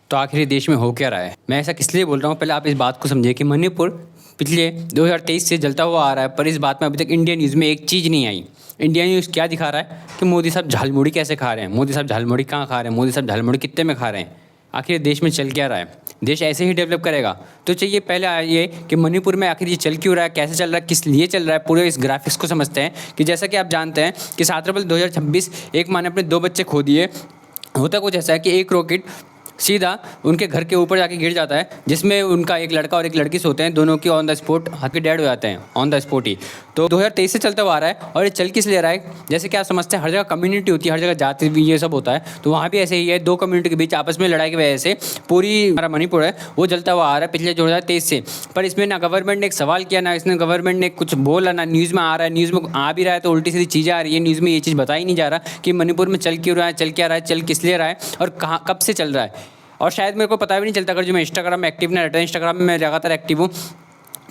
तो आखिर देश में हो क्या रहा है? मैं ऐसा किस लिए बोल रहा हूँ, पहले आप इस बात को समझिए कि मणिपुर पिछले 2023 से जलता हुआ आ रहा है, पर इस बात में अभी तक इंडिया न्यूज़ में एक चीज़ नहीं आई। इंडिया न्यूज़ क्या दिखा रहा है कि मोदी साहब झालमुड़ी कैसे खा रहे हैं, मोदी साहब झालमुड़ी कहाँ खा रहे हैं, मोदी साहब झालमुड़ी कितने में खा रहे हैं। आखिर देश में चल क्या रहा है? देश ऐसे ही डेवलप करेगा? तो चाहिए पहले आइए कि मणिपुर में आखिर ये चल क्यों रहा है, कैसे चल रहा है, किस लिए चल रहा है, पूरे इस ग्राफिक्स को समझते हैं। कि जैसा कि आप जानते हैं कि 7 अप्रैल 2026 एक माँ ने अपने 2 बच्चे खो दिए। होता कुछ ऐसा है कि एक रॉकेट सीधा उनके घर के ऊपर जाके गिर जाता है, जिसमें उनका एक लड़का और एक लड़की सोते हैं, दोनों की ऑन द स्पॉट हाथ के डेड हो जाते हैं, ऑन द स्पॉट ही। तो 2023 से चलता हुआ आ रहा है। और ये चल किस ले रहा है? जैसे कि आप समझते हैं हर जगह कम्युनिटी होती है, हर जगह जाति भी ये सब होता है, तो वहाँ भी ऐसे ही है। 2 कम्युनिटी के बीच आपस में लड़ाई की वजह से पूरी हमारा मणिपुर है वो जलता हुआ आ रहा है पिछले 2023 से। पर इसमें ना गवर्नमेंट ने एक सवाल किया, ना इसने गवर्नमेंट ने कुछ बोला, ना न्यूज़ में आ रहा है। न्यूज़ में आ भी रहा है तो उल्टी सीधी चीज़ें आ रही है, न्यूज़ में ये चीज़ बताई नहीं जा रहा कि मणिपुर में चल क्यों रहा है, चल क्या रहा है, चल किस लिए रहा है और कहाँ कब से चल रहा है। और शायद मेरे को पता भी नहीं चलता, अगर जो मैं इंस्टाग्राम में एक्टिव नहीं रहता, इंस्टाग्राम में मैं लगातार एक्टिव हूँ,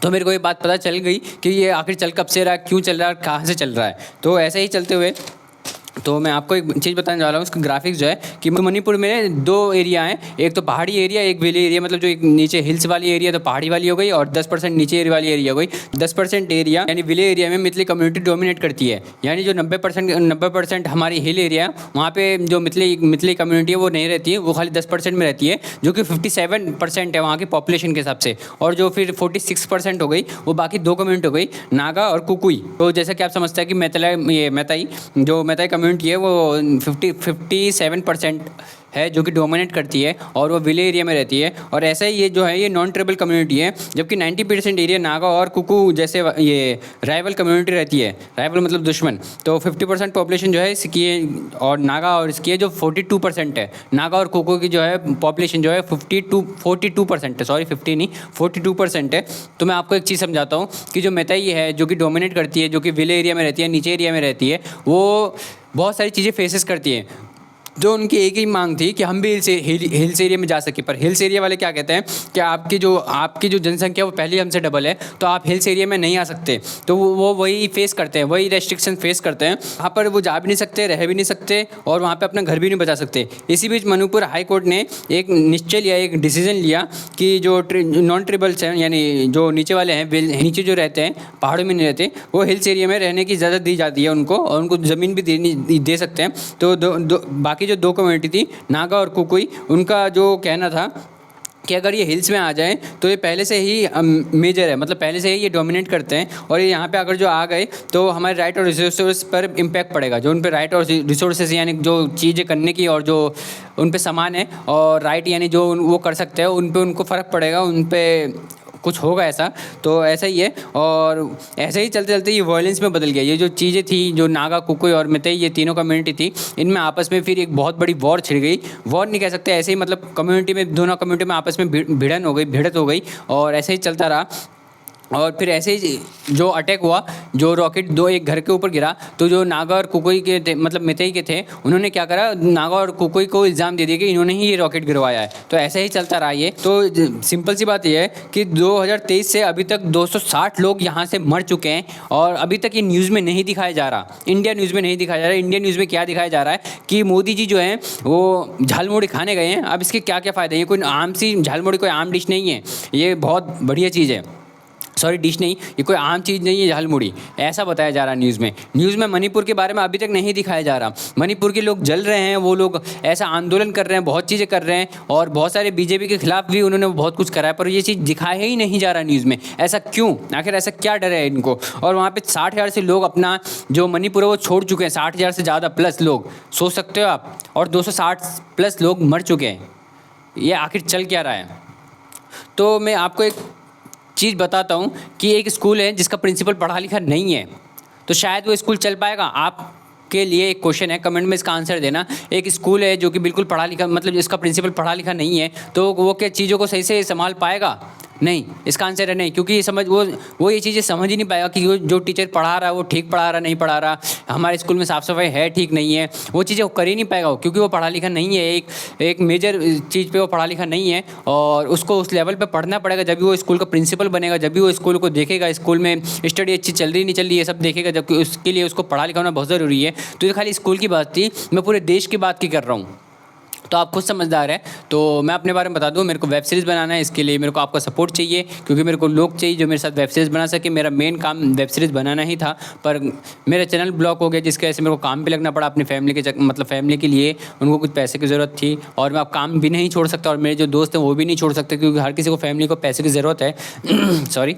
तो मेरे को ये बात पता चल गई कि ये आखिर चल कब से रहा है, क्यों चल रहा है और कहाँ से चल रहा है। तो ऐसे ही चलते हुए तो मैं आपको एक चीज़ बताने जा रहा हूँ। उसका ग्राफिक्स जो है कि मणिपुर में 2 एरिया हैं, एक तो पहाड़ी एरिया, एक विले एरिया। मतलब जो एक नीचे हिल्स वाली एरिया तो पहाड़ी वाली हो गई, और 10% नीचे एरिया वाली एरिया हो गई। 10% एरिया यानी विले एरिया में मिथली कम्युनिटी डोमिनेट करती है, यानी जो 90% हमारी हिल एरिया है वहाँ पे जो मिथली कम्युनिटी है वो नहीं रहती है, वो खाली 10% में रहती है, जो कि 57% है वहाँ की पॉपुलेशन के हिसाब से। और जो फिर 46% हो गई वो बाकी 2 कम्युनिटी हो गई, नागा और कुकुई। तो जैसा कि आप समझते हैं कि मैताई जो मैताई कम्युनिटी है वो 57% है जो कि डोमिनेट करती है, और वो विले एरिया में रहती है। और ऐसा ही ये जो है ये नॉन ट्राइबल कम्युनिटी है, जबकि 90% एरिया नागा और कुकू जैसे ये राइवल कम्युनिटी रहती है। राइवल मतलब दुश्मन। तो 50% पॉपुलेशन जो है इसकी है, और नागा और इसकी है जो 42% है। नागा और कुकू की जो है पॉपुलेशन जो है 42% है, सॉरी 50 नहीं 42% है। तो मैं आपको एक चीज़ समझाता हूँ कि जो मैताई है जो कि डोमिनेट करती है, जो कि विले एरिया में रहती है, नीचे एरिया में रहती है, वो बहुत सारी चीज़ें फेसेस करती है। जो उनकी एक ही मांग थी कि हम भी हिल्स एरिया में जा सके, पर हिल्स एरिया वाले क्या कहते हैं कि आपकी जो जनसंख्या वो पहले हमसे डबल है, तो आप हिल्स एरिया में नहीं आ सकते। तो वो वही फेस करते हैं, वही रेस्ट्रिक्शन फेस करते हैं। वहाँ पर वो जा भी नहीं सकते, रह भी नहीं सकते, और वहाँ पे अपना घर भी नहीं बचा सकते। इसी बीच मणिपुर हाई कोर्ट ने एक निश्चय लिया, एक डिसीजन लिया कि जो नॉन ट्रिबल्स हैं, यानी जो नीचे वाले हैं, नीचे जो रहते हैं, पहाड़ों में नहीं रहते, वो हिल्स एरिया में रहने की इजाज़त दी जाती है उनको, और उनको ज़मीन भी दे सकते हैं। तो बाकी जो 2 कम्युनिटी थी नागा और कुकुई, उनका जो कहना था कि अगर ये हिल्स में आ जाएं तो ये पहले से ही मेजर है, मतलब पहले से ही ये डोमिनेट करते हैं, और ये यहाँ पे अगर जो आ गए तो हमारे राइट और रिसोर्स पर इम्पैक्ट पड़ेगा। जो उन पे राइट और रिसोर्सेज यानी जो चीज़ें करने की और जो उन पे सामान है, और राइट यानी जो वो कर सकते हैं, उन पे उनको फ़र्क पड़ेगा, उन पे कुछ होगा ऐसा। तो ऐसा ही है, और ऐसे ही चलते चलते ये वायलेंस में बदल गया। ये जो चीज़ें थी, जो नागा कुकुई और मैतेई ये तीनों कम्युनिटी थी, इनमें आपस में फिर एक बहुत बड़ी वॉर छिड़ गई। वॉर नहीं कह सकते, ऐसे ही मतलब कम्युनिटी में, दोनों कम्युनिटी में आपस में भिड़त हो गई, और ऐसे ही चलता रहा। और फिर ऐसे ही जो अटैक हुआ, जो रॉकेट एक घर के ऊपर गिरा, तो जो नागा और कुकुई के थे, मतलब मैतेई के थे, उन्होंने क्या करा, नागा और कुकुई को इल्ज़ाम दे दिया कि इन्होंने ही ये रॉकेट गिरवाया है। तो ऐसे ही चलता रहा ये। तो सिंपल सी बात ये है कि 2023 से अभी तक 260 लोग यहाँ से मर चुके हैं, और अभी तक ये न्यूज़ में नहीं दिखाया जा रहा, इंडिया न्यूज़ में नहीं दिखाया जा रहा। इंडिया न्यूज़ में क्या दिखाया जा रहा है कि मोदी जी जो हैं वो झालमुड़ी खाने गए हैं। अब इसके क्या क्या फ़ायदे हैं? ये कोई आम सी झालमुड़ी कोई आम डिश नहीं है, ये बहुत बढ़िया चीज़ है। सॉरी डिश नहीं, ये कोई आम चीज़ नहीं है झालमुड़ी, ऐसा बताया जा रहा है न्यूज़ में। न्यूज़ में मणिपुर के बारे में अभी तक नहीं दिखाया जा रहा। मणिपुर के लोग जल रहे हैं, वो लोग ऐसा आंदोलन कर रहे हैं, बहुत चीज़ें कर रहे हैं, और बहुत सारे बीजेपी के खिलाफ भी उन्होंने बहुत कुछ करा है, पर ये चीज़ दिखाया ही नहीं जा रहा न्यूज़ में। ऐसा क्यों? आखिर ऐसा क्या डर है इनको? और वहाँ पर 60,000 से लोग अपना जो मणिपुर है वो छोड़ चुके हैं, 60,000 से ज़्यादा प्लस लोग, सोच सकते हो आप, और 260 प्लस लोग मर चुके हैं। ये आखिर चल क्या रहा है? तो मैं आपको एक चीज़ बताता हूँ कि एक स्कूल है जिसका प्रिंसिपल पढ़ा लिखा नहीं है, तो शायद वो स्कूल चल पाएगा। आप के लिए एक क्वेश्चन है, कमेंट में इसका आंसर देना। एक स्कूल है जो कि बिल्कुल पढ़ा लिखा, मतलब इसका प्रिंसिपल पढ़ा लिखा नहीं है, तो वो क्या चीज़ों को सही से संभाल पाएगा? नहीं, इसका आंसर है नहीं, क्योंकि वो ये चीज़ें समझ ही नहीं पाएगा कि जो टीचर पढ़ा रहा है वो ठीक पढ़ा रहा नहीं पढ़ा रहा, हमारे स्कूल में साफ़ सफाई है ठीक नहीं है, वो चीज़ें वो कर ही नहीं पाएगा, क्योंकि वो पढ़ा लिखा नहीं है। एक मेजर चीज़ पे वो पढ़ा लिखा नहीं है, और उसको उस लेवल पे पढ़ना पड़ेगा, जब भी वो स्कूल का प्रिंसिपल बनेगा, जब भी वो स्कूल को देखेगा, स्कूल में स्टडी अच्छी चल रही नहीं चल रही है सब देखेगा, जबकि उसके लिए उसको पढ़ा लिखा होना बहुत ज़रूरी है। तो ये खाली स्कूल की बात थी, मैं पूरे देश की बात की कर रहा हूँ। तो आप खुद समझदार हैं। तो मैं अपने बारे में बता दूं, मेरे को वेब सीरीज़ बनाना है, इसके लिए मेरे को आपका सपोर्ट चाहिए, क्योंकि मेरे को लोग चाहिए जो मेरे साथ वेब सीरीज़ बना सके। मेरा मेन काम वेब सीरीज़ बनाना ही था, पर मेरा चैनल ब्लॉक हो गया, जिसकी वजह से मेरे को काम पे लगना पड़ा अपनी फैमिली के मतलब फैमिली के लिए। उनको कुछ पैसे की ज़रूरत थी और मैं अब काम भी नहीं छोड़ सकता, और मेरे जो दोस्त हैं वो भी नहीं छोड़ सकते, क्योंकि हर किसी को फैमिली को पैसे की ज़रूरत है सॉरी।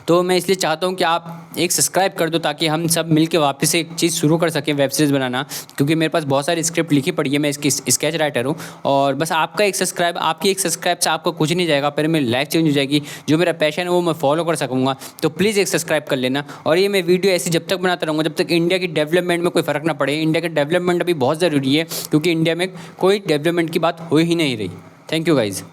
तो मैं इसलिए चाहता हूँ कि आप एक सब्सक्राइब कर दो, ताकि हम सब मिलके वापस से एक चीज़ शुरू कर सकें, वेब सीरीज़ बनाना। क्योंकि मेरे पास बहुत सारी स्क्रिप्ट लिखी पड़ी है, मैं इसकी स्केच राइटर हूँ, और बस आपका एक सब्सक्राइब, आपकी एक सब्सक्राइब से आपको कुछ नहीं जाएगा, पर मेरी लाइफ चेंज हो जाएगी। जो मेरा पैशन है वो मैं फॉलो कर सकूँगा। तो प्लीज़ एक सब्सक्राइब कर लेना। और ये मैं वीडियो ऐसी जब तक बनाता रहूँगा जब तक इंडिया की डेवलपमेंट में कोई फ़र्क ना पड़े। इंडिया का डेवलपमेंट अभी बहुत ज़रूरी है, क्योंकि इंडिया में कोई डेवलपमेंट की बात हो ही नहीं रही। Thank you guys.